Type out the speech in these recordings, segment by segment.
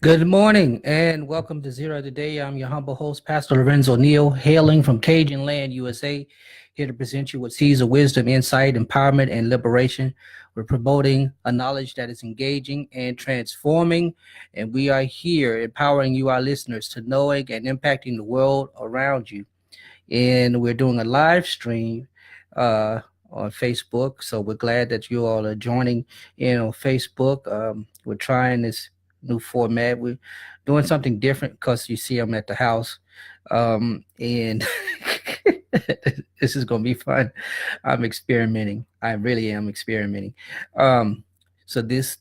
Good morning and welcome to Zera today. I'm your humble host, Pastor Lorenzo Neal, hailing from Cajun Land, USA, here to present you with seeds of wisdom, insight, empowerment, and liberation. We're promoting a knowledge that is engaging and transforming, and we are here empowering you, our listeners, to knowing and impacting the world around you. And we're doing a live stream uh, on Facebook, so we're glad that you all are joining in on Facebook. We're trying this new format. We're doing something different because you see I'm at the house, and this is gonna be fun. I'm experimenting. I really am experimenting. Um, so this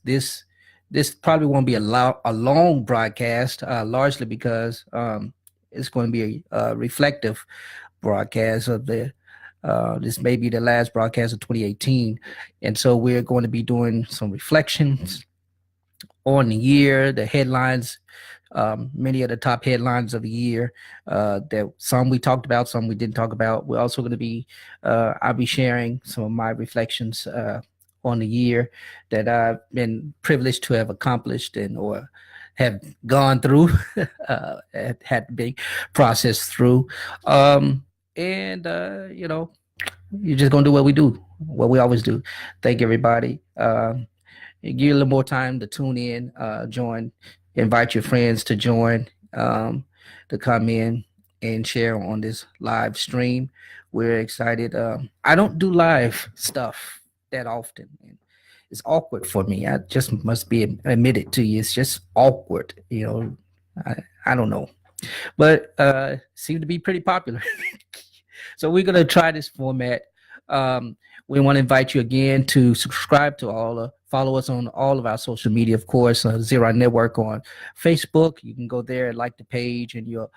probably won't be a long broadcast, largely because it's going to be a reflective broadcast of the this may be the last broadcast of 2018, and so we're going to be doing some reflections on the year, the headlines, many of the top headlines of the year. That some we talked about, some we didn't talk about. We're also going to be, I'll be sharing some of my reflections on the year that I've been privileged to have accomplished and or have gone through, had to be processed through. And you're just gonna do what we do, what we always do. Thank everybody. Give you a little more time to tune in, join, invite your friends to join, to come in and share on this live stream. We're excited. I don't do live stuff that often. And it's awkward for me. I just must be admitted to you. It's just awkward. I don't know, but seem to be pretty popular. So we're gonna try this format. We want to invite you again to subscribe to follow us on all of our social media, of course, Zera Network on Facebook. You can go there and like the page, and you'll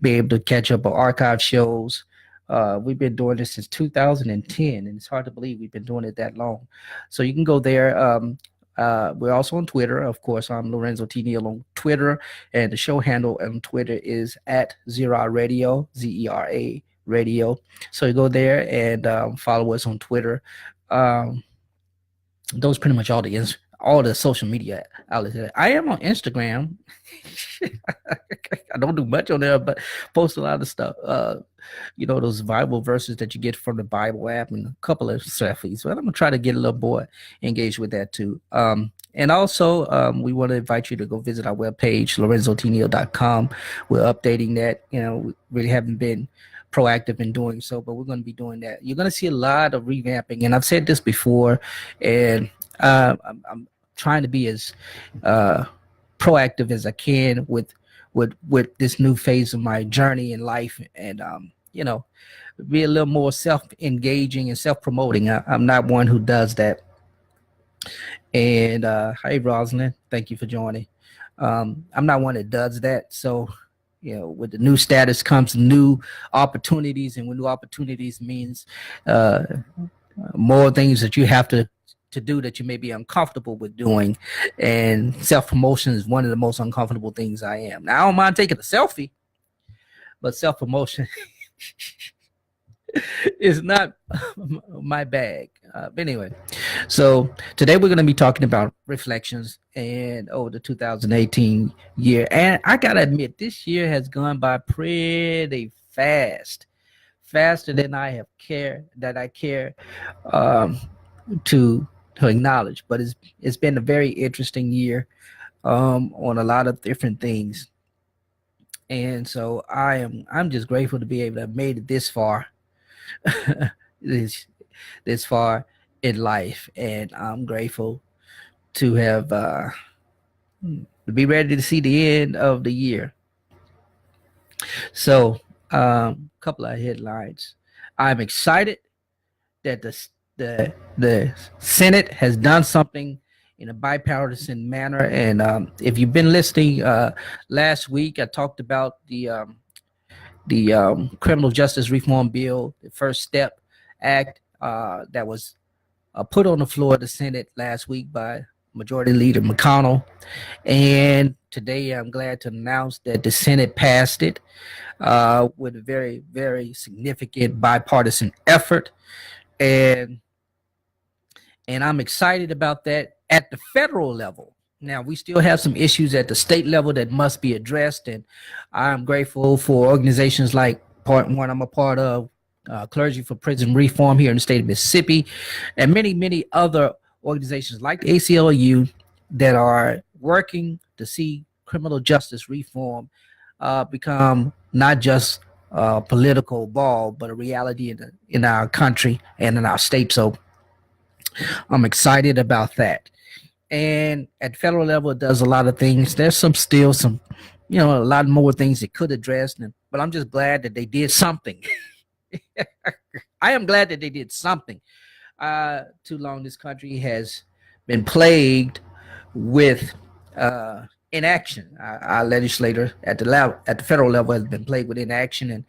be able to catch up on archive shows. We've been doing this since 2010, and it's hard to believe we've been doing it that long. So you can go there. We're also on Twitter. Of course, I'm Lorenzo T. Neal on Twitter, and the show handle on Twitter is at Zera Radio, Zera Radio. So you go there and follow us on Twitter. Those pretty much all the social media outlets. I am on Instagram. I don't do much on there, but post a lot of stuff. Those Bible verses that you get from the Bible app and a couple of selfies. Well, I'm gonna try to get a little more engaged with that too. And also, we want to invite you to go visit our webpage, lorenzotneal.com. We're updating that. We really haven't been proactive in doing so, but we're going to be doing that. You're going to see a lot of revamping, and I've said this before, and I'm trying to be as proactive as I can with this new phase of my journey in life, and be a little more self-engaging and self-promoting. I'm not one who does that. And hey, Rosalind, thank you for joining. I'm not one that does that, so with the new status comes new opportunities, and when new opportunities means more things that you have to do that you may be uncomfortable with doing, and self-promotion is one of the most uncomfortable things I am. Now, I don't mind taking a selfie, but self-promotion is not my bag. But anyway, so today we're going to be talking about reflections and the 2018 year. And I got to admit, this year has gone by pretty fast, faster than I care to acknowledge. But it's been a very interesting year on a lot of different things. And so I'm just grateful to be able to have made it this far. this far in life, and I'm grateful to have to be ready to see the end of the year. So a couple of headlines. I'm excited that the Senate has done something in a bipartisan manner, and if you've been listening, last week I talked about the criminal justice reform bill, the First Step Act, that was put on the floor of the Senate last week by Majority Leader McConnell. And today I'm glad to announce that the Senate passed it with a very, very significant bipartisan effort. And I'm excited about that at the federal level. Now, we still have some issues at the state level that must be addressed, and I'm grateful for organizations like Part One, I'm a part of, Clergy for Prison Reform here in the state of Mississippi, and many, many other organizations like the ACLU that are working to see criminal justice reform become not just a political ball, but a reality in our country and in our state. So I'm excited about that. And at federal level, it does a lot of things. There's still some, a lot more things it could address. But I'm just glad that they did something. I am glad that they did something. Too long this country has been plagued with inaction. Our legislator at the federal level has been plagued with inaction,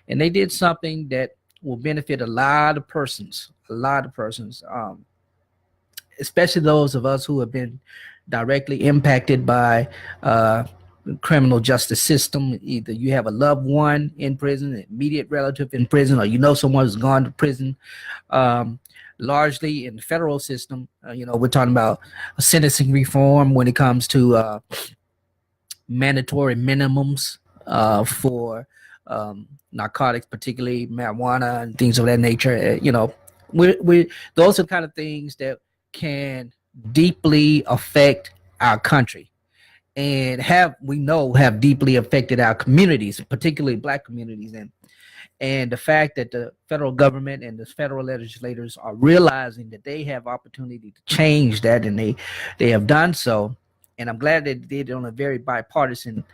and they did something that will benefit a lot of persons. Especially those of us who have been directly impacted by criminal justice system. Either you have a loved one in prison, an immediate relative in prison, or someone who's gone to prison. Largely in the federal system, we're talking about sentencing reform when it comes to mandatory minimums for narcotics, particularly marijuana and things of that nature. We those are the kind of things that can deeply affect our country and have deeply affected our communities, particularly Black communities. And the fact that the federal government and the federal legislators are realizing that they have opportunity to change that, and they have done so. And I'm glad they did it on a very bipartisan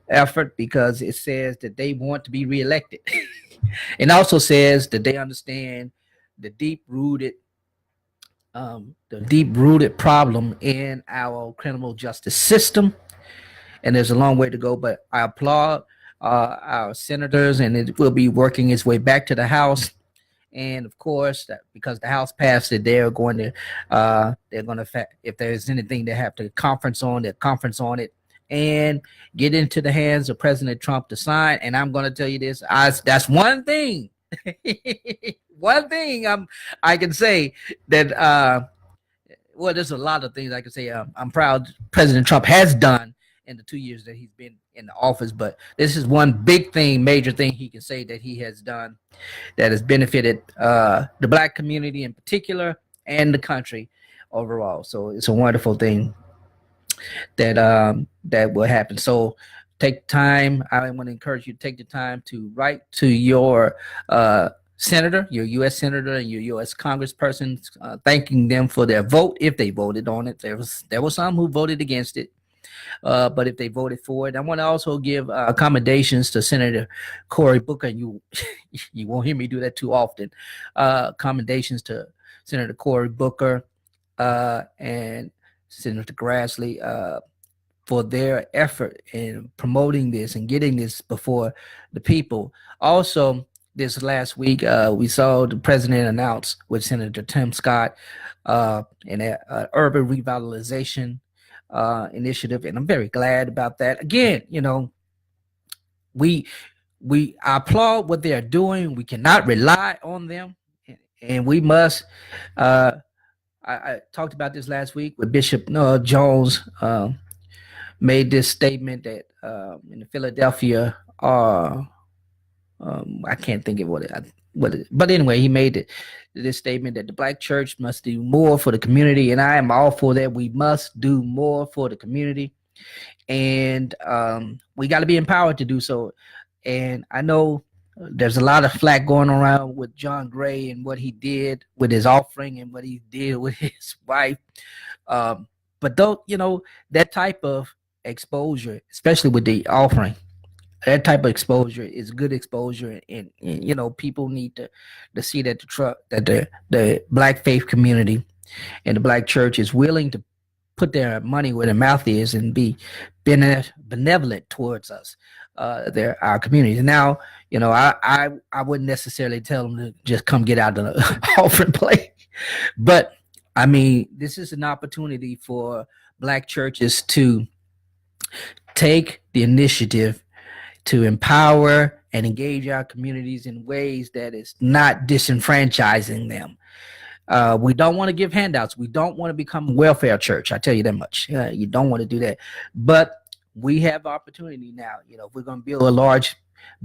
effort, because it says that they want to be reelected. It also says that they understand the deep-rooted problem in our criminal justice system, and there's a long way to go. But I applaud our senators, and it will be working its way back to the House. And of course, because the House passed it, they're going to if there's anything they have to conference on it and get into the hands of President Trump to sign. And I'm going to tell you this: that's one thing. One thing I can say that. Well, there's a lot of things I can say. I'm proud President Trump has done in the 2 years that he's been in the office, but this is one big thing, major thing he can say that he has done that has benefited the Black community in particular and the country overall. So it's a wonderful thing that will happen. So take time. I want to encourage you to take the time to write to your senator, your U.S. senator, and your U.S. congressperson, thanking them for their vote if they voted on it. There were some who voted against it, but if they voted for it. I want to also give commendations to Senator Cory Booker. You won't hear me do that too often. Commendations to Senator Cory Booker and Senator Grassley for their effort in promoting this and getting this before the people. Also, this last week, we saw the president announce with Senator Tim Scott an urban revitalization initiative, and I'm very glad about that. Again, we applaud what they are doing. We cannot rely on them, and we must. I talked about this last week with Bishop Jones. Made this statement that in Philadelphia, I can't think of but anyway, he made this statement that the Black church must do more for the community, and I am all for that. We must do more for the community, and we got to be empowered to do so. And I know there's a lot of flack going around with John Gray and what he did with his offering and what he did with his wife, but though that type of exposure, especially with the offering, that type of exposure is good exposure, and people need to see that the Black faith community and the Black church is willing to put their money where their mouth is and be benevolent towards us, our communities. Now, I wouldn't necessarily tell them to just come get out of the offering plate, but I mean, this is an opportunity for Black churches to take the initiative to empower and engage our communities in ways that is not disenfranchising them. We don't want to give handouts. We don't want to become a welfare church. I tell you that much. You don't want to do that. But we have opportunity now. If we're going to build a large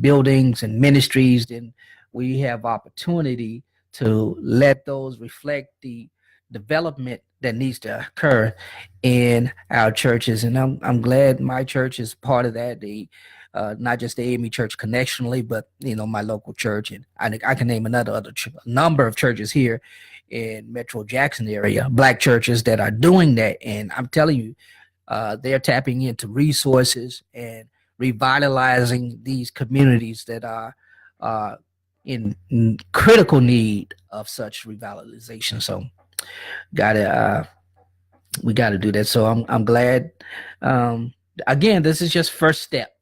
buildings and ministries, then we have opportunity to let those reflect the development that needs to occur in our churches. And I'm glad my church is part of that. The not just the AME Church connectionally, but my local church, and I can name another number of churches here in Metro Jackson area, black churches that are doing that. And I'm telling you, they're tapping into resources and revitalizing these communities that are in critical need of such revitalization. So, we got to do that. So I'm glad. Again, this is just first step.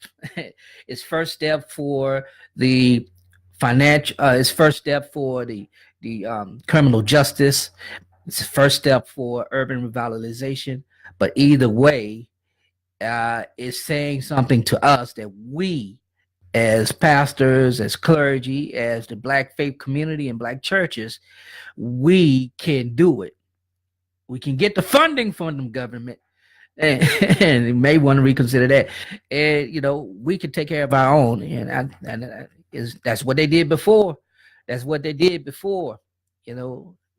It's first step for the financial. It's first step for the criminal justice. It's the first step for urban revitalization. But either way, it's saying something to us that we, as pastors, as clergy, as the black faith community and black churches, we can do it. We can get the funding from the government, and you may want to reconsider that. And we can take care of our own, and that's what they did before. That's what they did before. They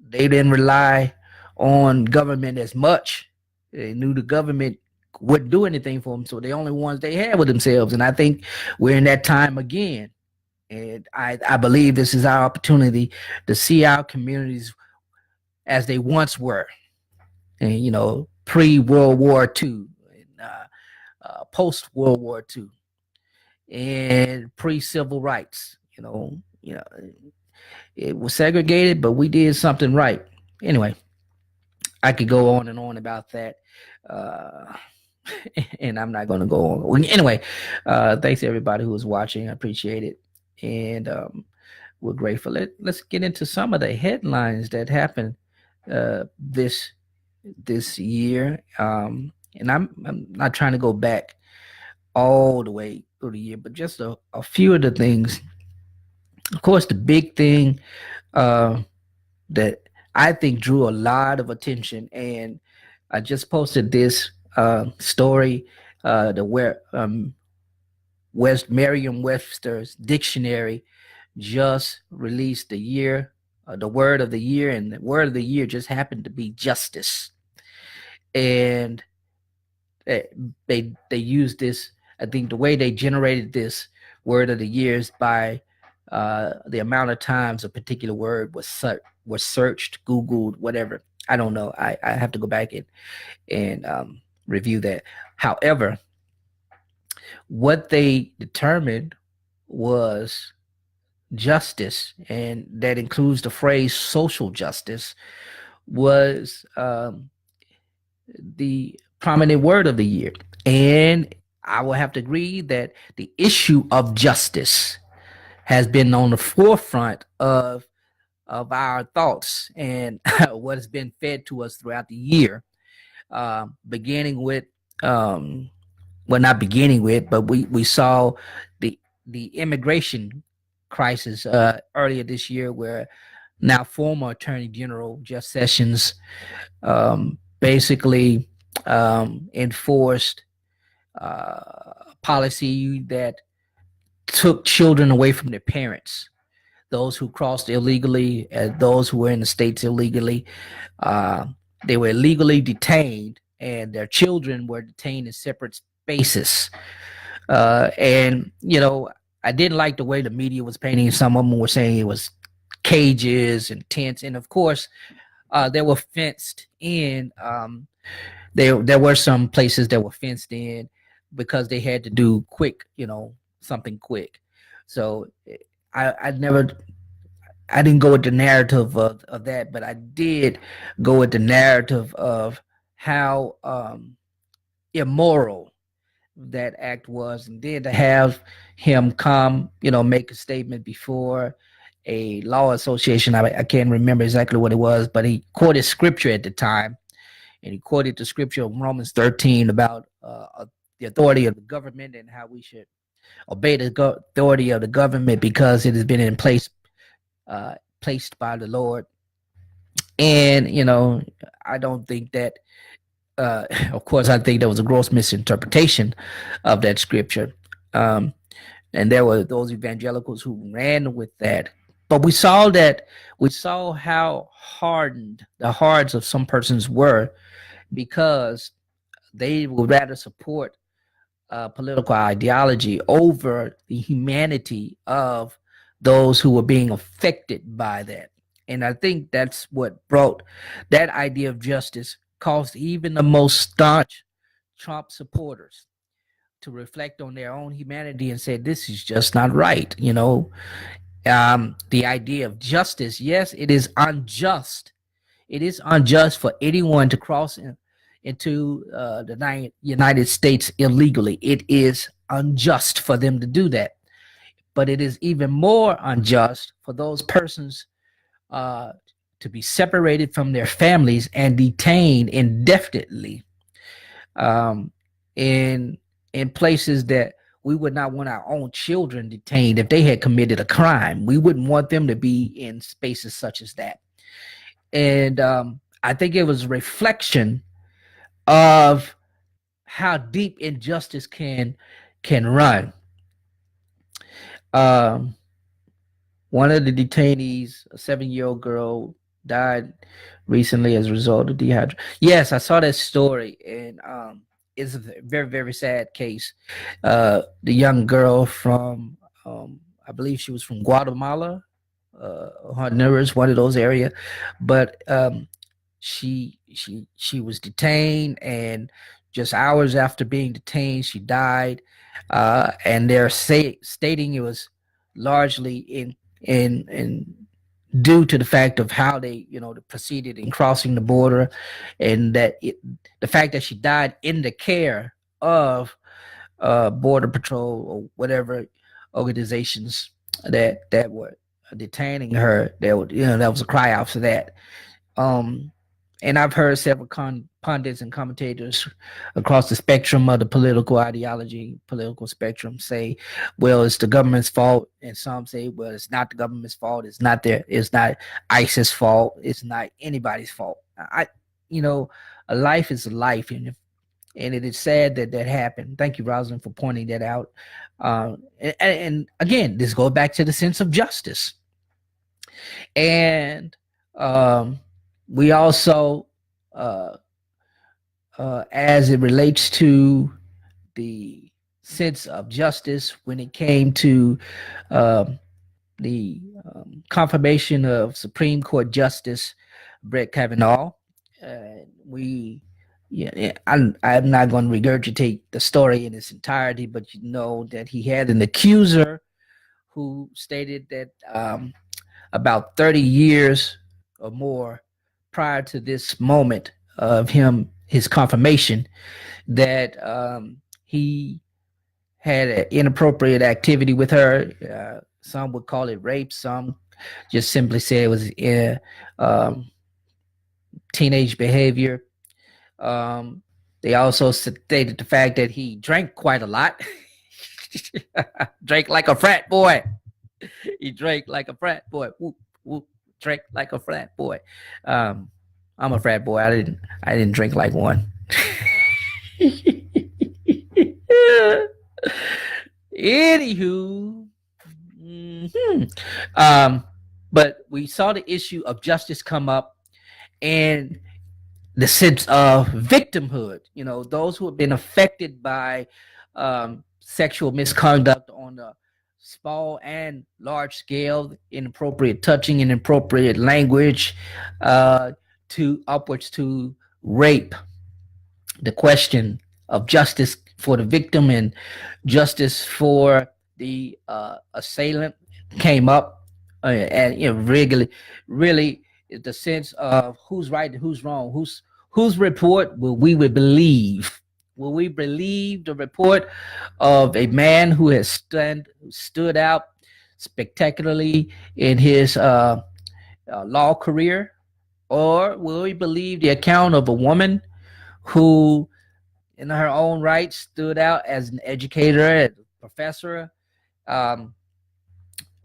didn't rely on government as much. They knew the government wouldn't do anything for them, so the only ones they had were themselves. And I think we're in that time again. And I believe this is our opportunity to see our communities as they once were. And pre-World War II, and post-World War II, and pre-civil rights. It was segregated, but we did something right. Anyway, I could go on and on about that, and I'm not going to go on. Anyway, thanks to everybody who was watching. I appreciate it, and we're grateful. Let's get into some of the headlines that happened this year. And I'm not trying to go back all the way through the year, but just a few of the things. Of course, the big thing that I think drew a lot of attention, and I just posted this story, Merriam-Webster's dictionary just released the word of the year, and the word of the year just happened to be justice. And they used this. I think the way they generated this word of the year is by the amount of times a particular word was searched, Googled, whatever. I don't know. I have to go back and review that. However, what they determined was justice, and that includes the phrase social justice, was the prominent word of the year. And I will have to agree that the issue of justice has been on the forefront of our thoughts and what has been fed to us throughout the year, beginning with not beginning with, but we saw the immigration crisis earlier this year, where now former Attorney General Jeff Sessions basically enforced policy that took children away from their parents, those who crossed illegally, those who were in the states illegally. They were illegally detained, and their children were detained in separate spaces. And I didn't like the way the media was painting. Some of them were saying it was cages and tents, and of course, they were fenced in. There were some places that were fenced in because they had to do something quick. So I didn't go with the narrative of that, but I did go with the narrative of how immoral that act was. And then to have him come, make a statement before a law association. I can't remember exactly what it was, but he quoted scripture at the time, and he quoted the scripture of Romans 13 about the authority of the government and how we should obey the authority of the government because it has been in place, placed by the Lord. And I don't think that. Of course, I think there was a gross misinterpretation of that scripture. Um, and there were those evangelicals who ran with that. But we saw how hardened the hearts of some persons were, because they would rather support political ideology over the humanity of those who were being affected by that. And I think that's what brought that idea of justice, caused even the most staunch Trump supporters to reflect on their own humanity and say, this is just not right. The idea of justice, yes, it is unjust. It is unjust for anyone to cross into the United States illegally. It is unjust for them to do that. But it is even more unjust for those persons uh, to be separated from their families and detained indefinitely, um, in places that we would not want our own children detained if they had committed a crime. We wouldn't want them to be in spaces such as that. And I think it was a reflection of how deep injustice can run. Um, One of the detainees, a 7-year-old girl, died recently as a result of dehydration. Yes, I saw that story, and it's a very, very sad case. The young girl from, I believe she was from Guatemala, Honduras, one of those areas, but she was detained, and just hours after being detained, she died. And they're stating it was largely in due to the fact of how they proceeded in crossing the border, and that the fact that she died in the care of border patrol or whatever organizations that were detaining her. That was a cry out for that. um and I've heard several pundits and commentators across the spectrum of the political spectrum say, well, it's the government's fault. And some say, well, it's not the government's fault. It's not ISIS fault. It's not anybody's fault. You know, a life is a life. And it is sad that that happened. Thank you, Rosalind, for pointing that out. And again, this goes back to the sense of justice. And um, we also, uh, as it relates to the sense of justice when it came to um, the confirmation of Supreme Court Justice Brett Kavanaugh, we yeah, I'm not going to regurgitate the story in its entirety, but you know that he had an accuser who stated that about 30 years or more prior to this moment of his confirmation, that he had an inappropriate activity with her. Some would call it rape. Some just simply say it was teenage behavior. Um, they also stated the fact that he drank quite a lot. Drank like a frat boy. He drank like a frat boy. Whoop, whoop, drank like a frat boy. Um, I'm a frat boy. I didn't drink like one. Anywho, mm-hmm. But we saw the issue of justice come up, and the sense of victimhood. Those who have been affected by sexual misconduct on a small and large scale, inappropriate touching, inappropriate language, to upwards to rape. The question of justice for the victim and justice for the assailant came up, and really the sense of who's right and who's wrong, whose report will we believe. Will we believe the report of a man who has stood out spectacularly in his law career, or will we believe the account of a woman who in her own right stood out as an educator, as a professor, um,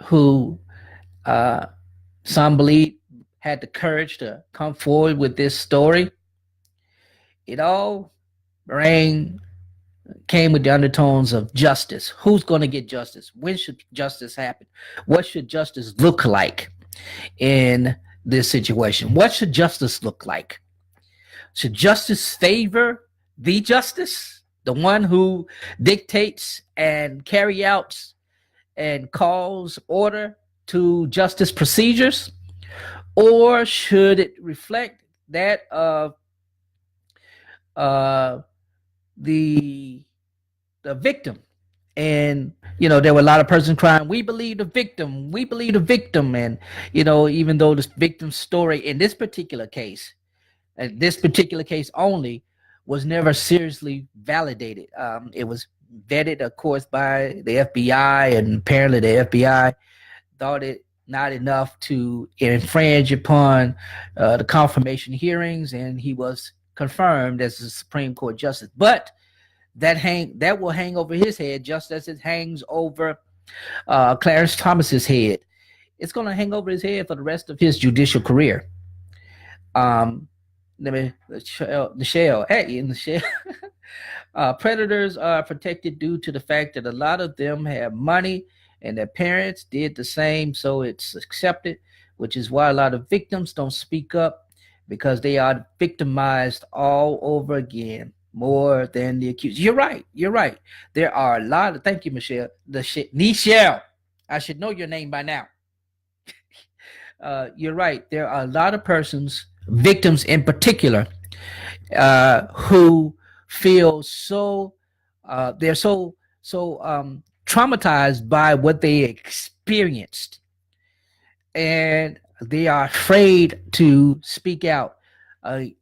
who some believe had the courage to come forward with this story. It all rang came with the undertones of justice. Who's going to get justice? When should justice happen? What should justice look like in this situation? What should justice look like? Should justice favor the justice, the one who dictates and carry out and calls order to justice procedures? Or should it reflect that of the victim? And there were a lot of persons crying, we believe the victim, we believe the victim. And even though the victim's story in this particular case, and this particular case only, was never seriously validated. It was vetted, of course, by the FBI, and apparently the FBI thought it not enough to infringe upon the confirmation hearings, and he was confirmed as a Supreme Court justice. But that will hang over his head, just as it hangs over Clarence Thomas's head. It's going to hang over his head for the rest of his judicial career. Predators are protected due to the fact that a lot of them have money and their parents did the same, so it's accepted, which is why a lot of victims don't speak up, because they are victimized all over again, more than the accused. You're right. There are a lot of, thank you, Michelle. Nichelle, I should know your name by now. You're right. There are a lot of persons, victims in particular, who feel they're so traumatized by what they experienced, and they are afraid to speak out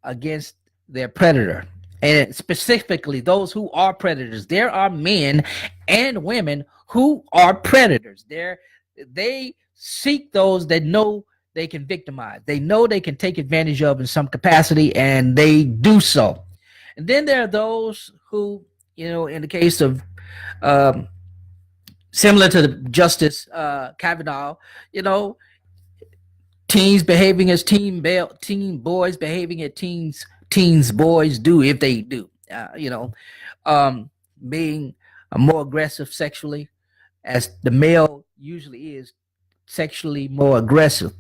against their predator. And specifically those who are predators. There are men and women who are predators. They seek those that know they can victimize. They know they can take advantage of in some capacity, and they do so. And then there are those who, in the case of similar to the Justice Kavanaugh, teens behaving as teen boys behaving as teens boys do, if they do. Being more aggressive sexually, as the male usually is sexually more aggressive.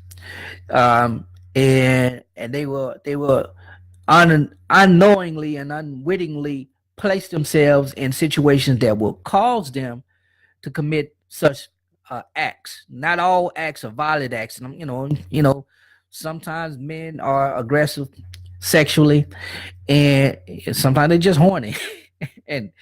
And they were unknowingly and unwittingly place themselves in situations that will cause them to commit such acts. Not all acts are violent acts. And, sometimes men are aggressive sexually, and sometimes they're just horny, and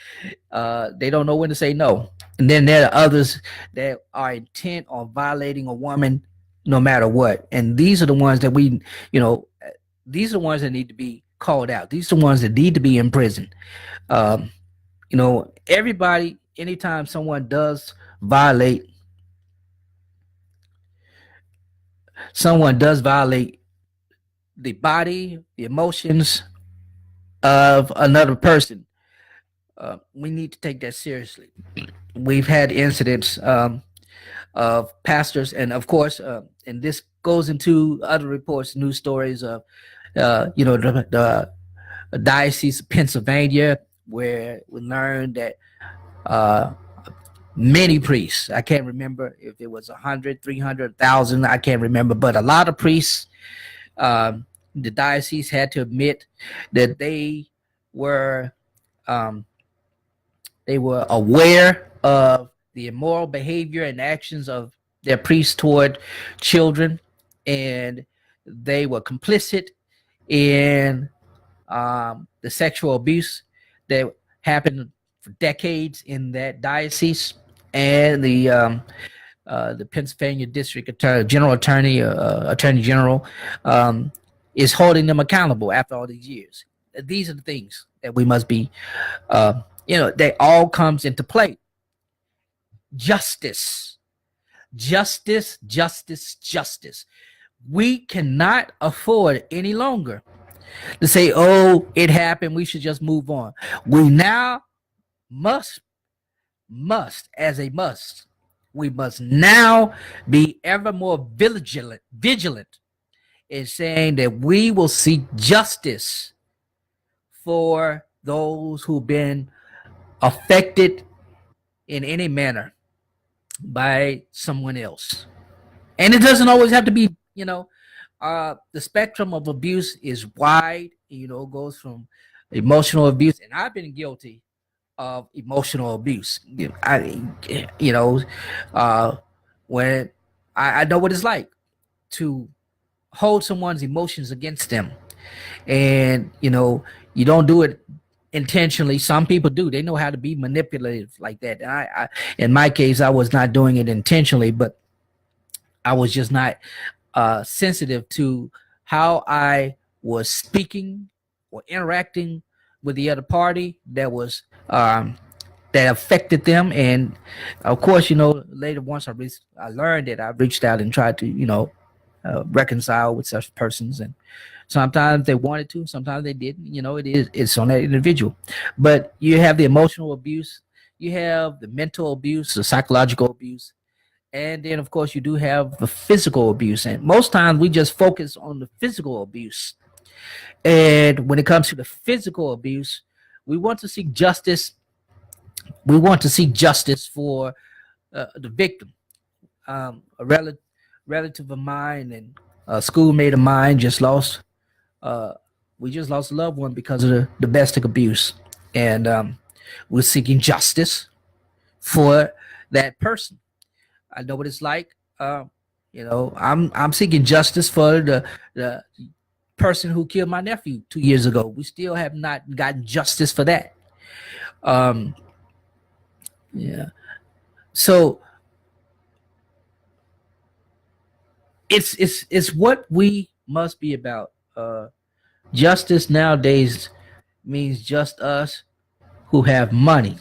they don't know when to say no. And then there are others that are intent on violating a woman no matter what. And these are the ones that these are the ones that need to be called out. These are the ones that need to be in prison. Everybody, anytime someone does violate the body, the emotions of another person, we need to take that seriously. We've had incidents of pastors, and of course, and this goes into other reports, news stories of, the Diocese of Pennsylvania, where we learned that many priests, I can't remember if it was 100, 300,000, I can't remember, but a lot of priests, the diocese had to admit that they were aware of the immoral behavior and actions of their priests toward children, and they were complicit in the sexual abuse that happened for decades in that diocese. And the Pennsylvania District Attorney General is holding them accountable after all these years. These are the things that we must be, they all comes into play. Justice. We cannot afford any longer to say, oh, it happened, we should just move on. We now must, we must now be ever more vigilant is saying that we will seek justice for those who've been affected in any manner by someone else. And it doesn't always have to be, the spectrum of abuse is wide, goes from emotional abuse. And I've been guilty of emotional abuse. You know, uh, when I know what it's like to hold someone's emotions against them. And, you don't do it intentionally. Some people do. They know how to be manipulative like that. And in my case, I was not doing it intentionally, but I was just not sensitive to how I was speaking or interacting with the other party that affected them. And of course, later once I learned it, I reached out and tried to reconcile with such persons. And sometimes they wanted to, sometimes they didn't. It's on that individual. But you have the emotional abuse, you have the mental abuse, the psychological abuse, and then of course you do have the physical abuse. And most times we just focus on the physical abuse. And when it comes to the physical abuse, we want to seek justice. We want to seek justice for the victim. A relative of mine and a schoolmate of mine just lost. Uh, we just lost a loved one because of the domestic abuse, and we're seeking justice for that person. I know what it's like. I'm seeking justice for the person who killed my nephew 2 years ago. We still have not gotten justice for that. Um, yeah. So it's what we must be about. Justice nowadays means just us who have money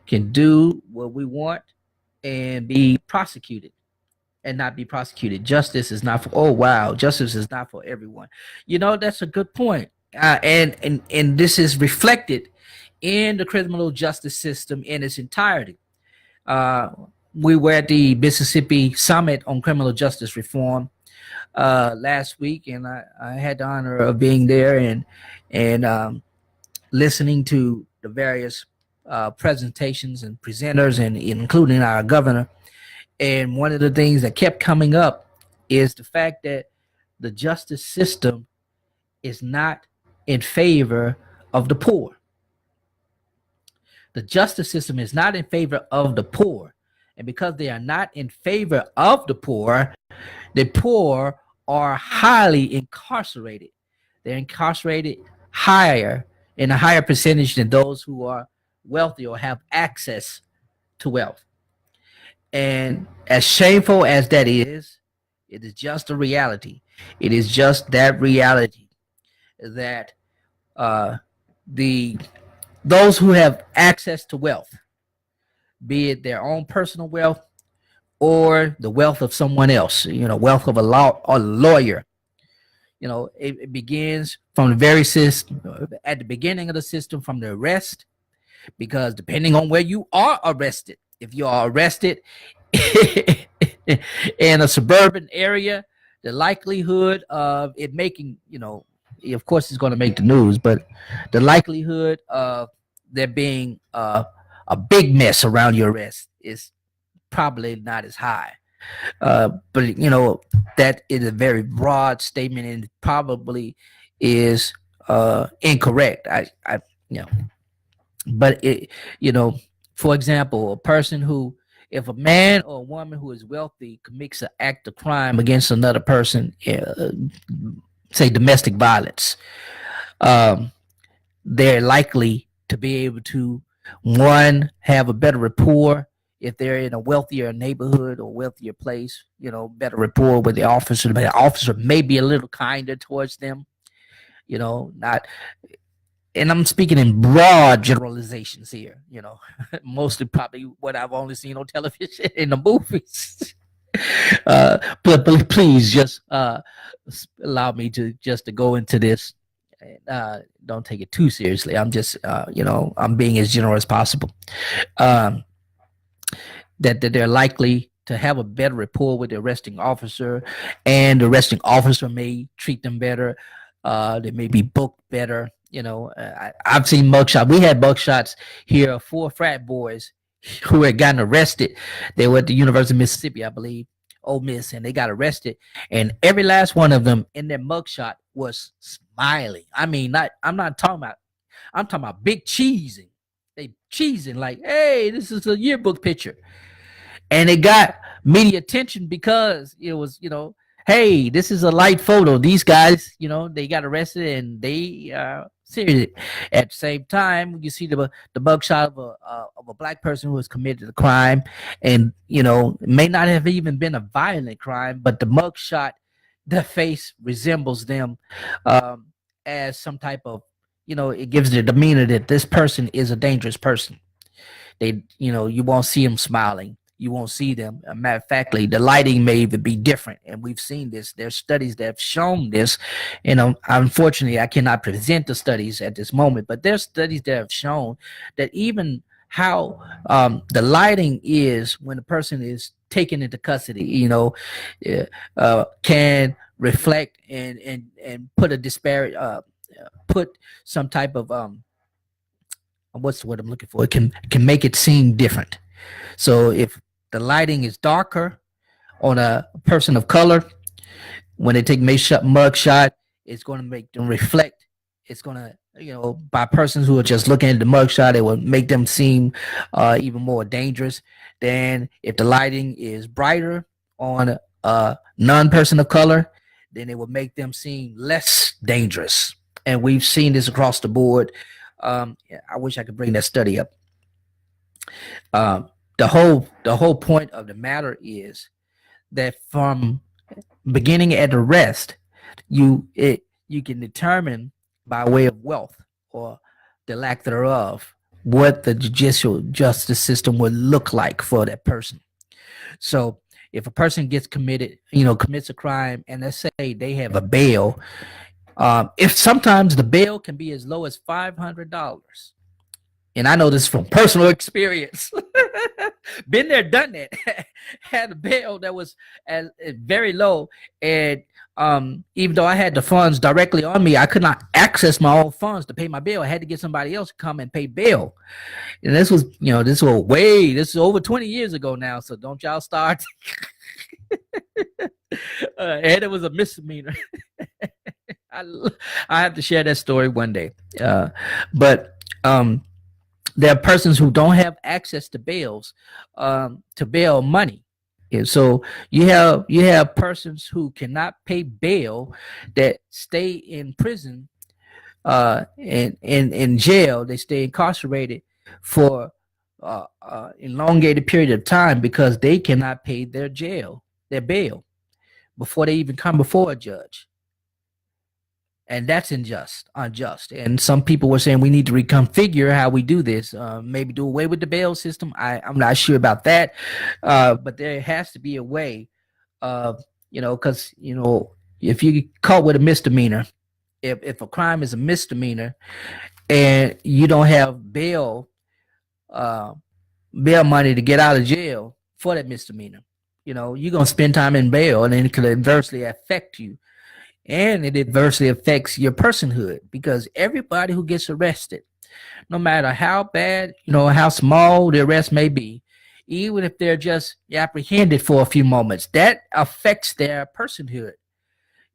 can do what we want and be prosecuted and not be prosecuted. Justice is not for, oh wow, justice is not for everyone. That's a good point. And this is reflected in the criminal justice system in its entirety. Uh, we were at the Mississippi Summit on Criminal Justice Reform last week, and I had the honor of being there and listening to the various presentations and presenters, and including our governor. And one of the things that kept coming up is the fact that the justice system is not in favor of the poor. The justice system is not in favor of the poor. And because they are not in favor of the poor are highly incarcerated. They're incarcerated higher, in a higher percentage than those who are wealthy or have access to wealth. And as shameful as that is, it is just a reality. It is just that reality that the those who have access to wealth, be it their own personal wealth or the wealth of someone else, wealth of a lawyer. It begins from the very system, at the beginning of the system, from the arrest, because depending on where you are arrested, if you are arrested in a suburban area, the likelihood of it making, of course, it's going to make the news, but the likelihood of there being a big mess around your arrest is probably not as high. But that is a very broad statement and probably is incorrect. You know, but for example, a person who, if a man or a woman who is wealthy commits an act of crime against another person, say domestic violence, um, they're likely to be able to, one, have a better rapport if they're in a wealthier neighborhood or wealthier place, better rapport with the officer. The officer may be a little kinder towards them, not, and I'm speaking in broad generalizations here, mostly probably what I've only seen on television in the movies. But please just allow me to go into this. Don't take it too seriously. I'm just, I'm being as general as possible. That they're likely to to have a better rapport with the arresting officer, and the arresting officer may treat them better. They may be booked better. I've seen mugshots. We had mugshots here of 4 frat boys who had gotten arrested. They were at the University of Mississippi, I believe, Ole Miss, and they got arrested. And every last one of them in their mugshot was smiling. I mean, I'm not talking about. I'm talking about big cheesing. They cheesing like, hey, this is a yearbook picture. And it got media attention because it was, hey, this is a light photo. These guys, they got arrested and they serious. At the same time, you see the mugshot of a black person who has committed a crime, and it may not have even been a violent crime, but the mugshot, the face resembles them as some type of, it gives the demeanor that this person is a dangerous person. You won't see them smiling. You won't see them. Matter of factly, the lighting may even be different, and we've seen this. There's studies that have shown this. Unfortunately, I cannot present the studies at this moment, but there's studies that have shown that even how the lighting is when a person is taken into custody, can reflect and put a disparate, put some type of what's the word I'm looking for? It can make it seem different. So if the lighting is darker on a person of color, when they take mug shot, it's going to make them reflect. It's going to, by persons who are just looking at the mug shot, it will make them seem even more dangerous than if the lighting is brighter on a non-person of color, then it will make them seem less dangerous. And we've seen this across the board. I wish I could bring that study up. The whole point of the matter is that from beginning at arrest, you can determine by way of wealth or the lack thereof what the judicial justice system would look like for that person. So if a person gets commits a crime, and let's say they have a bail, if sometimes the bail can be as low as $500. And I know this from personal experience. Been there, done that. Had a bail that was at very low, and even though I had the funds directly on me, I could not access my own funds to pay my bail. I had to get somebody else to come and pay bail. And this was this is over 20 years ago now. So don't y'all start. And it was a misdemeanor. I have to share that story one day. But there are persons who don't have access to bails, to bail money. And so you have persons who cannot pay bail that stay in prison, in jail. They stay incarcerated for elongated period of time because they cannot pay their bail before they even come before a judge. And that's unjust. And some people were saying we need to reconfigure how we do this, maybe do away with the bail system. I'm not sure about that, but there has to be a way of, because, if you get caught with a misdemeanor, if a crime is a misdemeanor and you don't have bail money to get out of jail for that misdemeanor, you're going to spend time in bail, and then it could adversely affect you. And it adversely affects your personhood, because everybody who gets arrested, no matter how bad, how small the arrest may be, even if they're just apprehended for a few moments, that affects their personhood.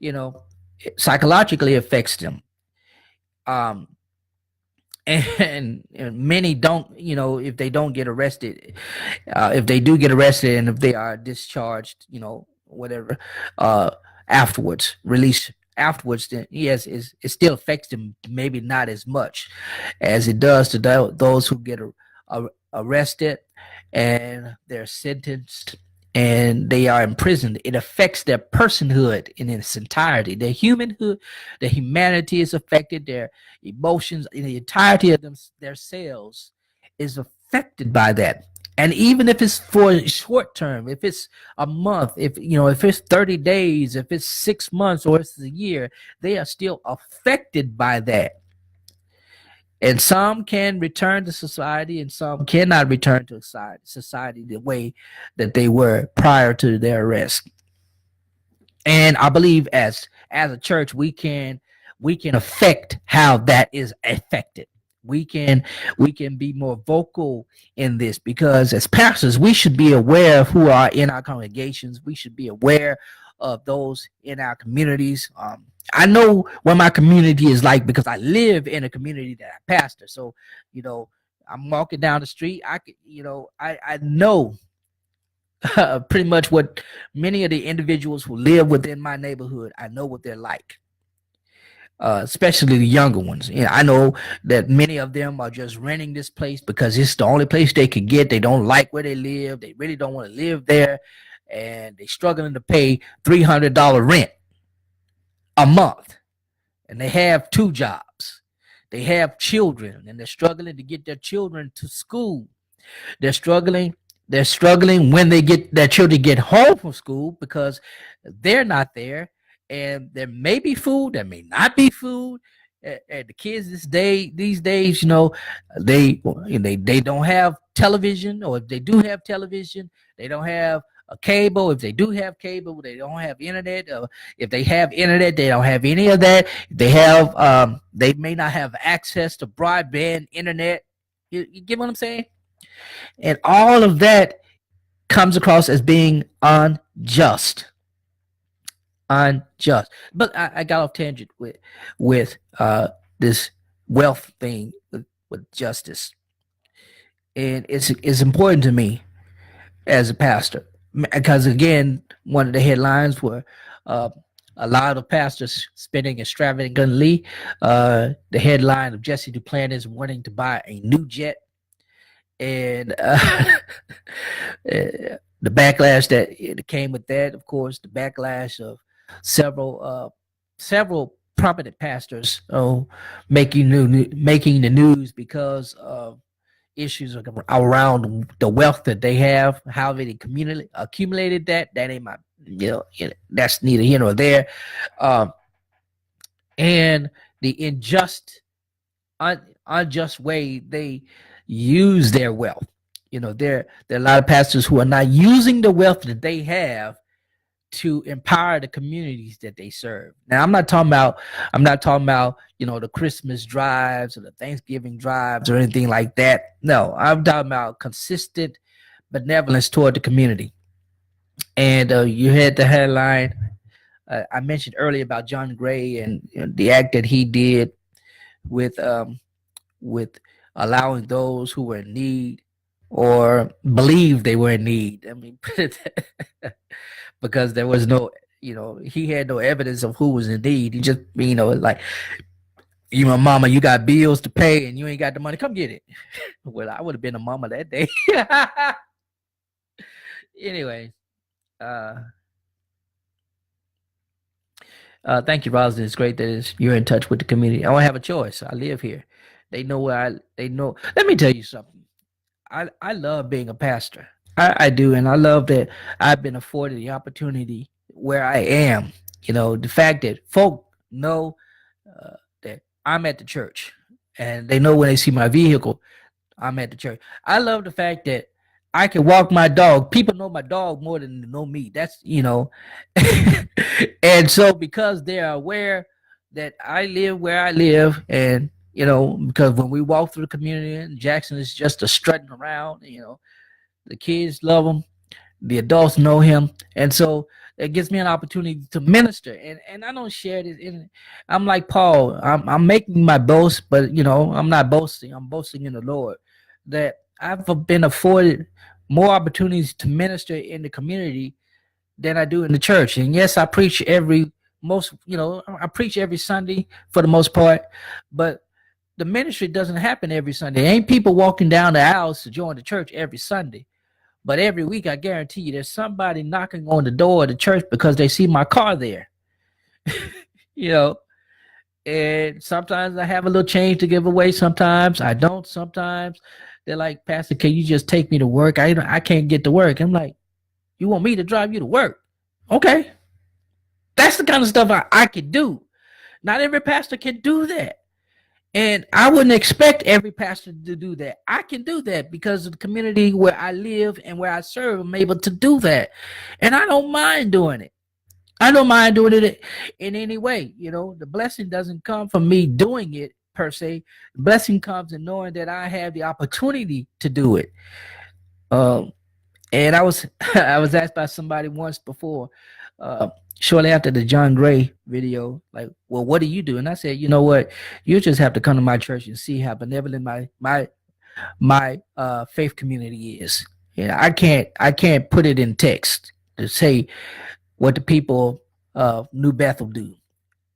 It psychologically affects them. And many don't, if they don't get arrested, if they do get arrested and if they are discharged, whatever, release afterwards, then yes, it still affects them, maybe not as much as it does to those who get arrested and they're sentenced and they are imprisoned. It affects their personhood in its entirety. Their humanhood, their humanity is affected. Their emotions, in the entirety of their selves, is affected by that. And even if it's for a short term, if it's a month, if it's 30 days, if it's 6 months, or it's a year, they are still affected by that. And some can return to society and some cannot return to society the way that they were prior to their arrest. And I believe as a church we can affect how that is affected. We can be more vocal in this, because as pastors we should be aware of who are in our congregations. We should be aware of those in our communities. I know what my community is like because I live in a community that I pastor. So, you know, I'm walking down the street. I could, I know pretty much what many of the individuals who live within my neighborhood. I know what they're like, especially the younger ones. I know that many of them are just renting this place because it's the only place they could get. They don't like where they live. They really don't want to live there, and they're struggling to pay $300 rent a month, and they have two jobs. They have children, and they're struggling to get their children to school. They're struggling. They're struggling when they get their children get home from school because they're not there, and there may be food, there may not be food. And the kids these days, they don't have television, or if they do have television, they don't have a cable. If they do have cable, they don't have internet. If they have internet, they don't have any of that. They may not have access to broadband internet. You get what I'm saying? And all of that comes across as being unjust. Unjust. But I got off tangent with this wealth thing with justice. And it's important to me as a pastor, because again, one of the headlines were uh, a lot of pastors spending extravagantly. The headline of Jesse Duplantis wanting to buy a new jet, and the backlash that came with that. Of course, the backlash of several prominent pastors making the news because of issues around the wealth that they have, how they accumulated that. That ain't my, that's neither here nor there. Um, and the unjust way they use their wealth. There are a lot of pastors who are not using the wealth that they have to empower the communities that they serve. Now, I'm not talking about the Christmas drives or the Thanksgiving drives or anything like that. No, I'm talking about consistent benevolence toward the community. And you had the headline I mentioned earlier about John Gray and the act that he did with with allowing those who were in need or believed they were in need. I mean, because there was no, he had no evidence of who was in need. He just, like, mama, you got bills to pay and you ain't got the money. Come get it. Well, I would have been a mama that day. Anyway, uh, thank you, Roslyn. It's great that you're in touch with the community. I don't have a choice. I live here. They know. Let me tell you something. I love being a pastor. I do, and I love that I've been afforded the opportunity where I am. The fact that folk know that I'm at the church, and they know when they see my vehicle, I'm at the church. I love the fact that I can walk my dog. People know my dog more than they know me. That's and so because they are aware that I live where I live, and because when we walk through the community, and Jackson is just a strutting around. The kids love him, the adults know him, and so it gives me an opportunity to minister. And I don't share this. I'm like Paul. I'm making my boast, but I'm not boasting. I'm boasting in the Lord that I've been afforded more opportunities to minister in the community than I do in the church. And yes, I preach I preach every Sunday for the most part, but the ministry doesn't happen every Sunday. There ain't people walking down the aisles to join the church every Sunday. But every week, I guarantee you, there's somebody knocking on the door of the church because they see my car there. you know, and sometimes I have a little change to give away. Sometimes I don't. Sometimes they're like, Pastor, can you just take me to work? I can't get to work. I'm like, you want me to drive you to work? Okay. That's the kind of stuff I could do. Not every pastor can do that. And I wouldn't expect every pastor to do that. I can do that because of the community where I live and where I serve. I'm able to do that. And I don't mind doing it. I don't mind doing it in any way. You know, the blessing doesn't come from me doing it per se. The blessing comes in knowing that I have the opportunity to do it. Um, and I was I was asked by somebody once before, uh, shortly after the John Gray video, like, well, what do you do? And I said, you know what, you just have to come to my church and see how benevolent my faith community is. Yeah, I can't put it in text to say what the people of New Bethel do.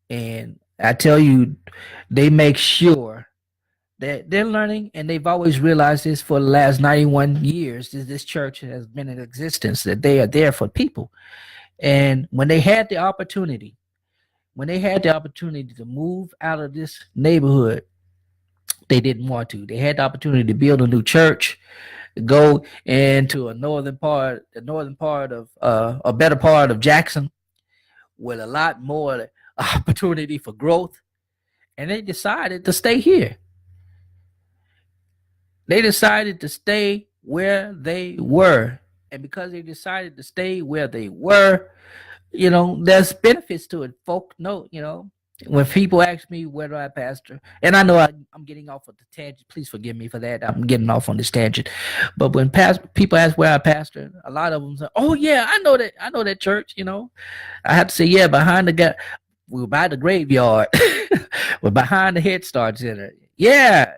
And I tell you, they make sure that they're learning, and they've always realized this for the last 91 years that this church has been in existence, that they are there for people. And when they had the opportunity to move out of this neighborhood, they didn't want to. They had the opportunity to build a new church, go into the northern part of a better part of Jackson, with a lot more opportunity for growth, and they decided to stay here. They decided to stay where they were. And because they decided to stay where they were, there's benefits to it. Folk know, when people ask me where do I pastor, and I know I'm getting off of the tangent. Please forgive me for that. I'm getting off on this tangent. But when people ask where I pastor, a lot of them say, "Oh yeah, I know that. I know that church." I have to say, "Yeah, behind we're by the graveyard. We're behind the Head Start Center." Yeah,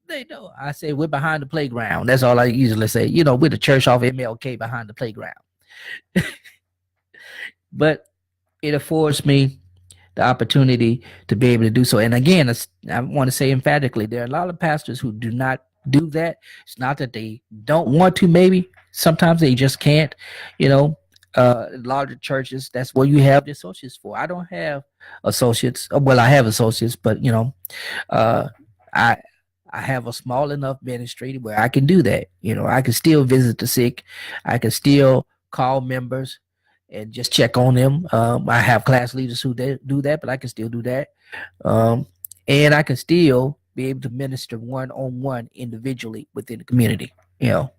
they know. I say we're behind the playground. That's all I usually say. We're the church off MLK behind the playground. But it affords me the opportunity to be able to do so. And again, I want to say emphatically, there are a lot of pastors who do not do that. It's not that they don't want to, maybe. Sometimes they just can't. Larger churches, that's what you have the associates for. I don't have associates. Well, I have associates, but uh, I I have a small enough ministry where I can do that. I can still visit the sick. I can still call members and just check on them. I have class leaders who do that, but I can still do that. Um, and I can still be able to minister one on one individually within the community. You know,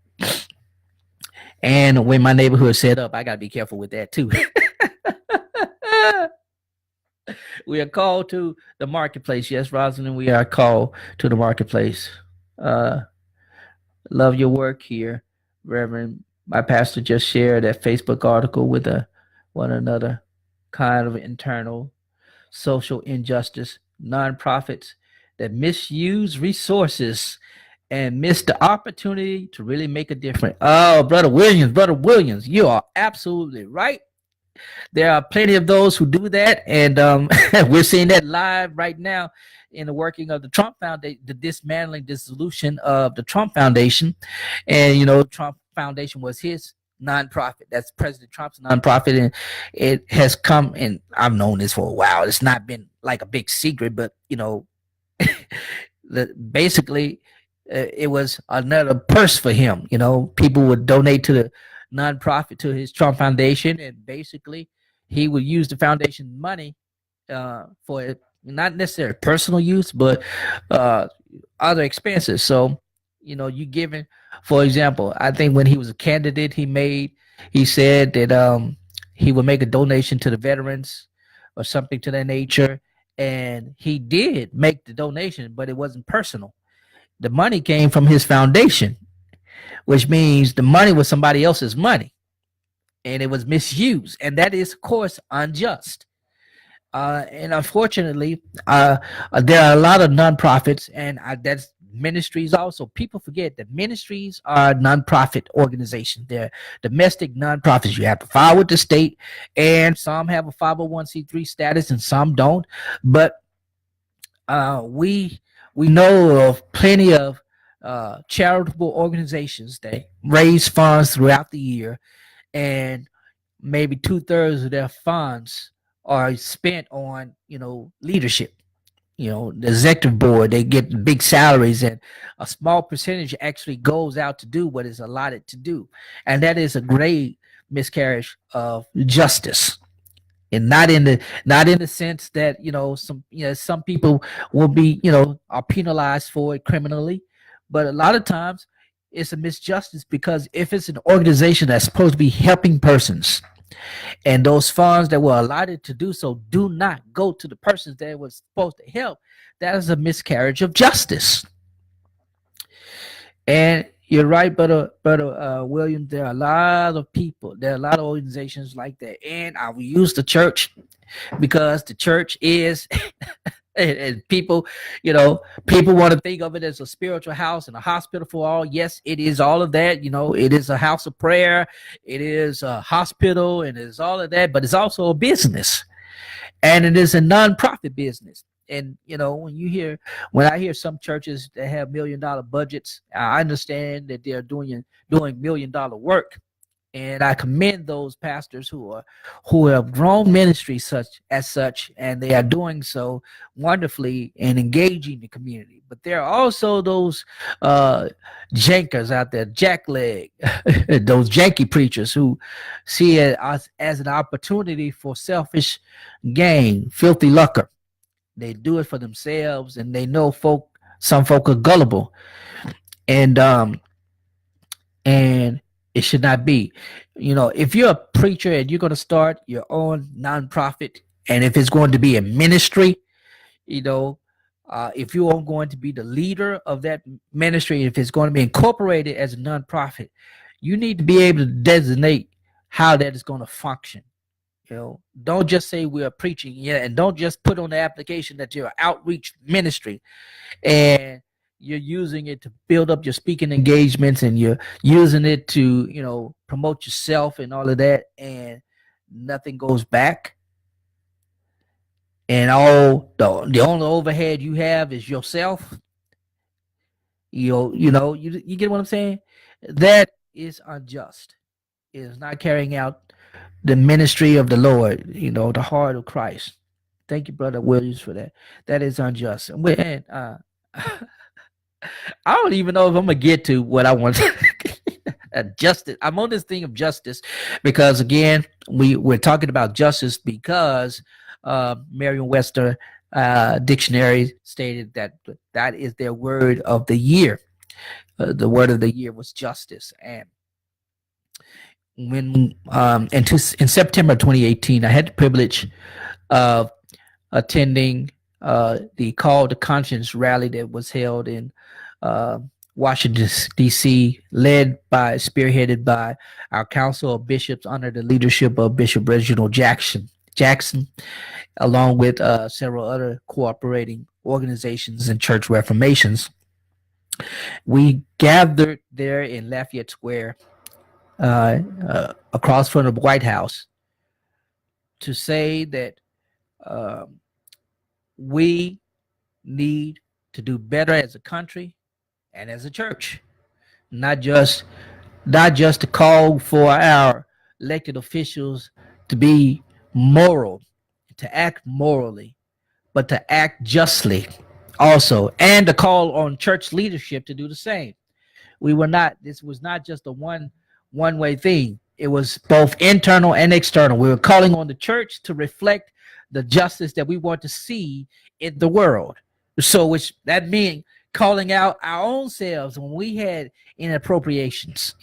and when my neighborhood is set up, I got to be careful with that too. We are called to the marketplace. Yes, Rosalind, we are called to the marketplace. Uh, love your work here, Reverend. My pastor just shared that Facebook article with one another kind of internal social injustice, nonprofits that misuse resources and miss the opportunity to really make a difference. Oh, Brother Williams, you are absolutely right. There are plenty of those who do that, and we're seeing that live right now in the working of the Trump Foundation, the dismantling, dissolution of the Trump Foundation. And Trump Foundation was his nonprofit. That's President Trump's nonprofit, and it has come. And I've known this for a while. It's not been like a big secret, but basically, it was another purse for him. People would donate to the nonprofit, to his Trump Foundation, and basically he would use the foundation money for not necessarily personal use, but other expenses. So, you given, for example, I think when he was a candidate, he said that he would make a donation to the veterans or something to that nature, and he did make the donation, but it wasn't personal. The money came from his foundation, which means the money was somebody else's money, and it was misused, and that is, of course, unjust. And unfortunately, there are a lot of nonprofits, and that's ministries also. People forget that ministries are nonprofit organizations. They're domestic nonprofits. You have to file with the state, and some have a 501c3 status, and some don't. But we know of plenty of charitable organizations that raise funds throughout the year, and maybe 2/3 of their funds are spent on leadership. The executive board, they get big salaries, and a small percentage actually goes out to do what is allotted to do, and that is a great miscarriage of justice. and not in the sense that some people will be are penalized for it criminally, but a lot of times it's a misjustice, because if it's an organization that's supposed to be helping persons, and those funds that were allotted to do so do not go to the persons that it was supposed to help, that is a miscarriage of justice. And you're right, brother William. There are a lot of people. There are a lot of organizations like that, and I will use the church because the church is, and people want to think of it as a spiritual house and a hospital for all. Yes, it is all of that. It is a house of prayer. It is a hospital, and it's all of that. But it's also a business, and it is a nonprofit business. And when I hear some churches that have $1 million budgets, I understand that they're doing $1 million work, and I commend those pastors who have grown ministry such, and they are doing so wonderfully and engaging the community. But there are also those jankers out there, jackleg, those janky preachers who see it as an opportunity for selfish gain, filthy lucre. They do it for themselves, and they know some folk are gullible, and and it should not be. If you're a preacher and you're going to start your own nonprofit, and if it's going to be a ministry, if you are going to be the leader of that ministry, if it's going to be incorporated as a nonprofit, you need to be able to designate how that is going to function. Don't just say we are preaching, and don't just put on the application that you're an outreach ministry, and you're using it to build up your speaking engagements, and you're using it to promote yourself and all of that, and nothing goes back, and the only overhead you have is yourself. You get what I'm saying? That is unjust. It is not carrying out the ministry of the Lord, the heart of Christ. Thank you, Brother Williams, for that. That is unjust. And I don't even know if I'm gonna get to what I want. Justice. I'm on this thing of justice because, again, we're talking about justice because Merriam-Webster dictionary stated that is their word of the year. The word of the year was justice. And when in September 2018, I had the privilege of attending the Call to Conscience rally that was held in Washington, D.C., spearheaded by our Council of Bishops under the leadership of Bishop Reginald Jackson, along with several other cooperating organizations and church reformations. We gathered there in Lafayette Square, across from the White House, to say that we need to do better as a country and as a church, not just to call for our elected officials to be moral, to act morally, but to act justly also, and to call on church leadership to do the same. This was not just a one-way thing. It was both internal and external. We were calling on the church to reflect the justice that we want to see in the world. So, which that means calling out our own selves when we had inappropriations.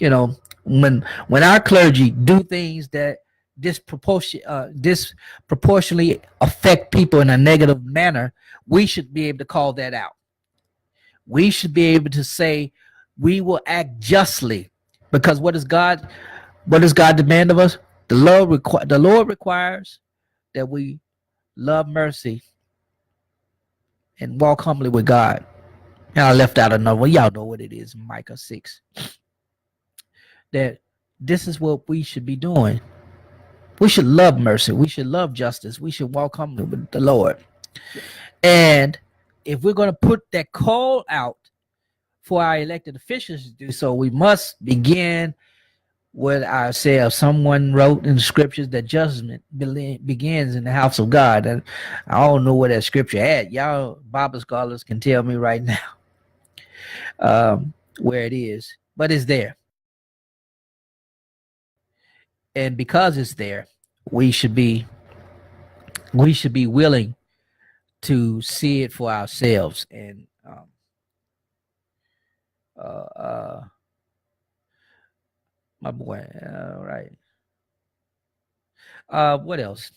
When our clergy do things that disproportionately affect people in a negative manner, we should be able to call that out. We should be able to say we will act justly, because what does God demand of us? The Lord requires that we love mercy and walk humbly with God. And I left out another one. Y'all know what it is, Micah 6. That this is what we should be doing. We should love mercy. We should love justice. We should walk humbly with the Lord. And if we're going to put that call out for our elected officials to do so, we must begin with ourselves. Someone wrote in the scriptures that judgment begins in the house of God. And I don't know where that scripture at. Y'all Bible scholars can tell me right now where it is, but it's there. And because it's there, we should be we should be willing to see it for ourselves. And uh, uh, my boy, right. What else?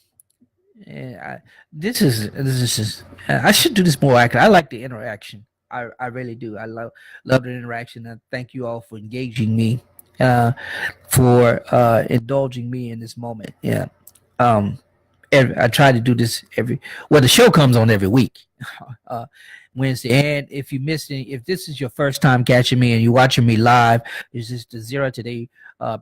And this is just, I should do this more. I like the interaction. I really do. I love the interaction. And thank you all for engaging me, uh, for indulging me in this moment. Yeah. Um, I try to do this every. Well, the show comes on every week, uh, Wednesday. And if you missed it, if this is your first time catching me and you're watching me live, this is the Zera Today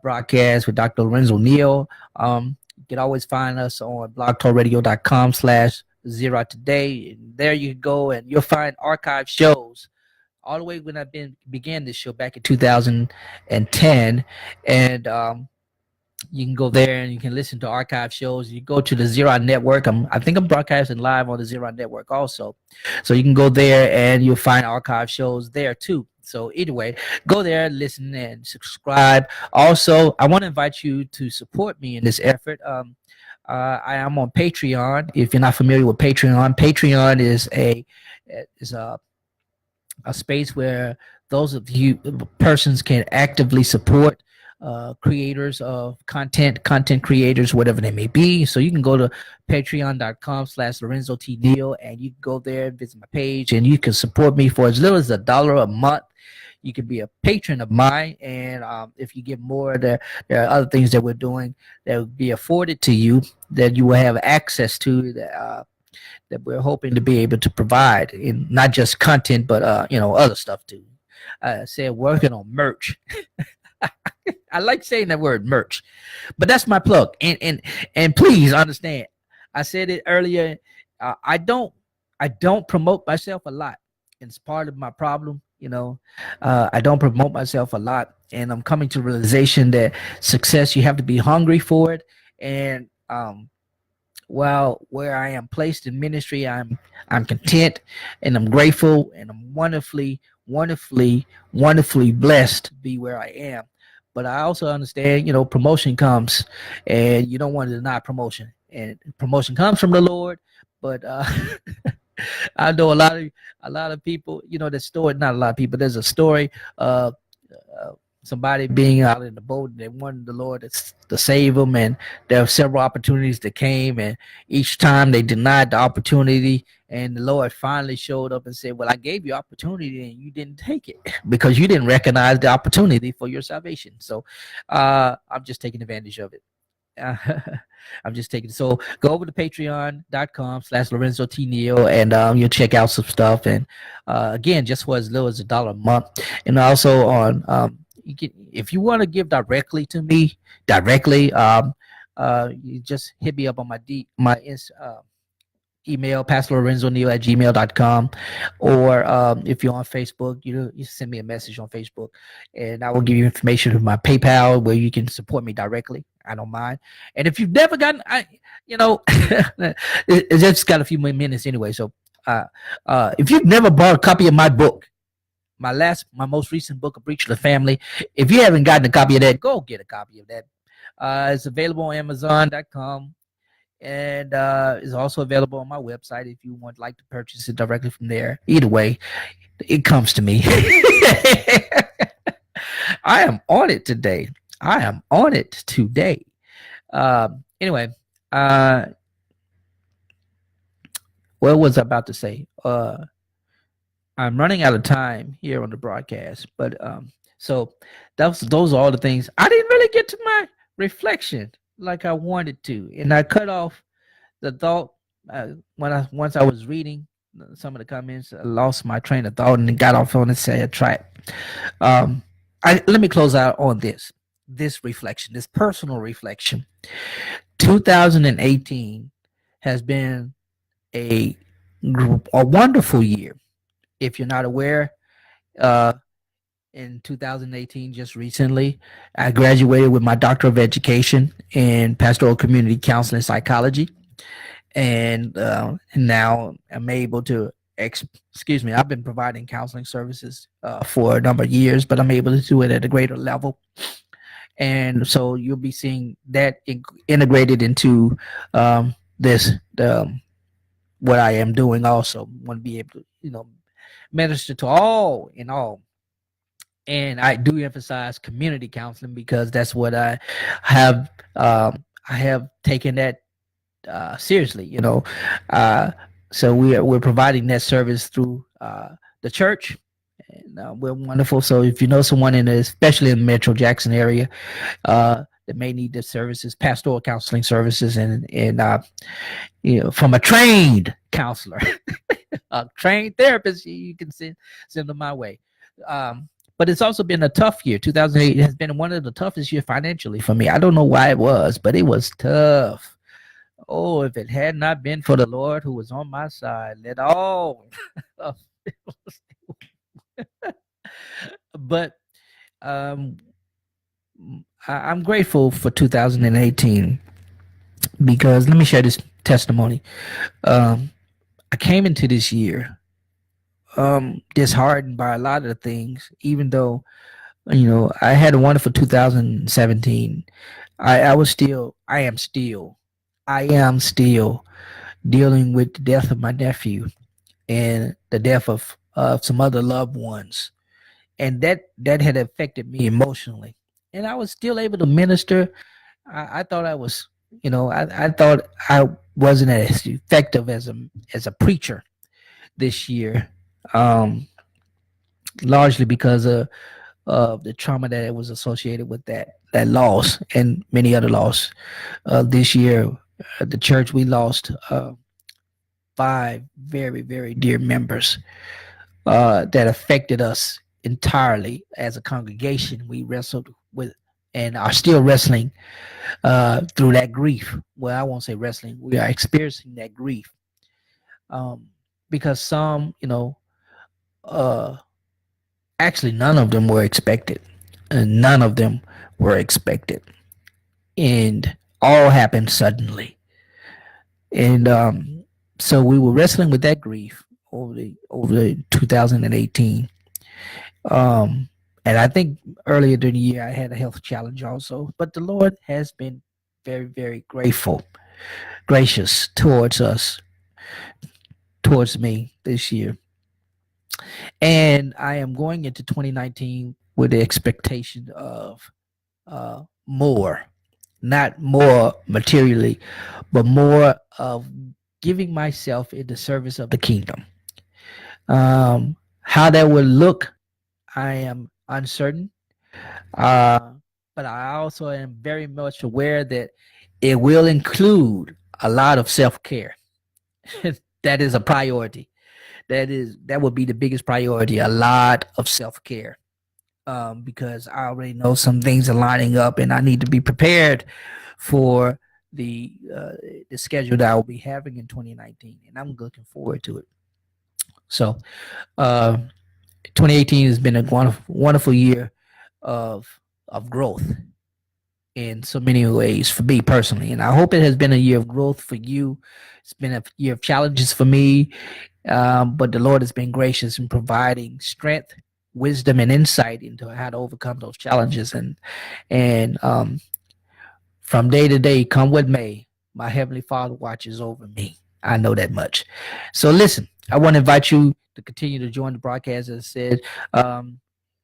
broadcast with Dr. Lorenzo Neal. You can always find us on blogtalkradio.com/Zera Today. And there you go, and you'll find archive shows all the way when I began this show back in 2010, and you can go there and you can listen to archive shows. You go to the Zera Network. I think I'm broadcasting live on the Zera Network also. So you can go there and you'll find archive shows there too. So either way, go there, listen, and subscribe. Also, I want to invite you to support me in this effort. I am on Patreon. If you're not familiar with Patreon, Patreon is a space where those of you persons can actively support creators of content creators, whatever they may be. So you can go to patreon.com/Lorenzo T. Neal, and you can go there and visit my page, and you can support me for as little as $1 a month. You can be a patron of mine, and if you give more, there are other things that we're doing that will be afforded to you, that you will have access to, that we're hoping to be able to provide, in not just content, but other stuff too. I said working on merch. I like saying that word merch, but that's my plug. And please understand, I said it earlier. I don't promote myself a lot. It's part of my problem. I don't promote myself a lot, and I'm coming to the realization that success, you have to be hungry for it. And while where I am placed in ministry, I'm content, and I'm grateful, and I'm wonderfully blessed to be where I am. But I also understand, promotion comes, and you don't want to deny promotion. And promotion comes from the Lord. But I know a lot of people, the story. Not a lot of people. There's a story of somebody being out in the boat, and they wanted the Lord to save them, and there were several opportunities that came, and each time they denied the opportunity, and the Lord finally showed up and said, well, I gave you opportunity and you didn't take it because you didn't recognize the opportunity for your salvation. So I'm just taking advantage of it. I'm just taking it. So go over to patreon.com/Lorenzo T. Neal, and you'll check out some stuff. And again, just for as little as $1 a month. And also on if you want to give directly to me, you just hit me up on my email, pastorlorenzoneal@gmail.com, or if you're on Facebook, you send me a message on Facebook, and I will give you information of my PayPal where you can support me directly. I don't mind. And if you've never gotten, it just got a few more minutes anyway. So if you've never bought a copy of my book, my most recent book, A Breach of the Family, if you haven't gotten a copy of that, go get a copy of that. It's available on Amazon.com. And is also available on my website if you would like to purchase it directly from there. Either way, it comes to me. I am on it today. Anyway, what was I about to say? I'm running out of time here on the broadcast, but so those are all the things. I didn't really get to my reflection like I wanted to, and I cut off the thought once I was reading some of the comments. I lost my train of thought and got off on a sad track. Let me close out on this reflection, this personal reflection. 2018 has been a wonderful year. If you're not aware, in 2018, just recently, I graduated with my Doctor of Education in Pastoral Community Counseling Psychology, and now I'm able to. I've been providing counseling services for a number of years, but I'm able to do it at a greater level. And so you'll be seeing that integrated into the this what I am doing. Also, want to be able to minister to all in all. And I do emphasize community counseling because that's what have. I have taken that seriously. Uh, so we're providing that service through the church, and we're wonderful. So if you know someone especially in the Metro Jackson area, that may need the services, pastoral counseling services, and from a trained counselor, a trained therapist, you can send them my way. But it's also been a tough year. 2008 has been one of the toughest years financially for me. I don't know why it was, but it was tough. Oh, if it had not been for the Lord who was on my side, let all. But um, I'm grateful for 2018 because let me share this testimony. Um, I came into this year disheartened by a lot of things, even though I had a wonderful 2017. I am still dealing with the death of my nephew and the death of some other loved ones, and that had affected me emotionally. And I was still able to minister. I thought I was, I thought I wasn't as effective as a preacher this year, um, largely because of the trauma that was associated with that loss and many other loss. This year, the church we lost five very very dear members that affected us entirely as a congregation. We wrestled with and are still wrestling through that grief. Well, I won't say wrestling. We are experiencing that grief um, because some, uh, actually none of them were expected, and none of them were expected, and all happened suddenly. And so we were wrestling with that grief over the 2018. Um, and I think earlier during the year I had a health challenge also, but the Lord has been very, very gracious towards us, towards me this year. And I am going into 2019 with the expectation of more, not more materially, but more of giving myself in the service of the kingdom. How that will look, I am uncertain. Uh, but I also am very much aware that it will include a lot of self care. That is a priority. That would be the biggest priority. A lot of self care, because I already know some things are lining up, and I need to be prepared for the the schedule that I will be having in 2019, and I'm looking forward to it. So, uh, 2018 has been a wonderful year of growth in so many ways for me personally, and I hope it has been a year of growth for you. It's been a year of challenges for me, but the Lord has been gracious in providing strength, wisdom, and insight into how to overcome those challenges. And from day to day, come what may, my heavenly Father watches over me. I know that much. So listen, I want to invite you to continue to join the broadcast. As I said, um,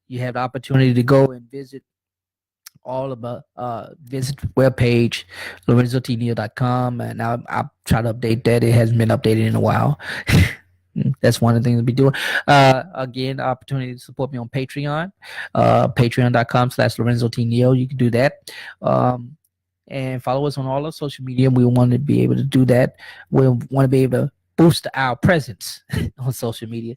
you have the opportunity to go and visit all about visit webpage lorenzotneal.com, and I'll try to update that. It hasn't been updated in a while. That's one of the things to be doing. Again, opportunity to support me on Patreon, patreon.com/Lorenzo T. Neal. You can do that. And follow us on all our social media. We want to be able to do that. We want to be able to boost our presence on social media.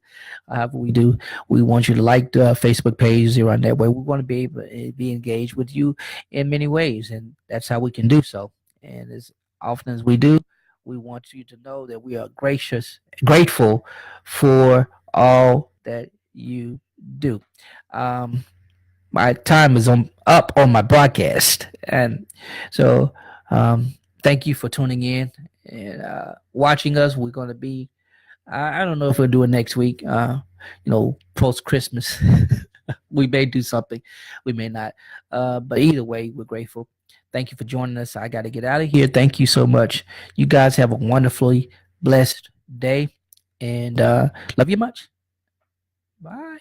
However we do, we want you to like the Facebook page, Zera Network. We want to be able to be engaged with you in many ways, and that's how we can do so. And as often as we do, we want you to know that we are grateful for all that you do. Um, my time is up on my broadcast, and so thank you for tuning in and watching us. We're going to be, I don't know if we'll do it next week, post Christmas. We may do something, we may not, but either way, we're grateful. Thank you for joining us. I got to get out of here. Thank you so much. You guys have a wonderfully blessed day, and love you much. Bye.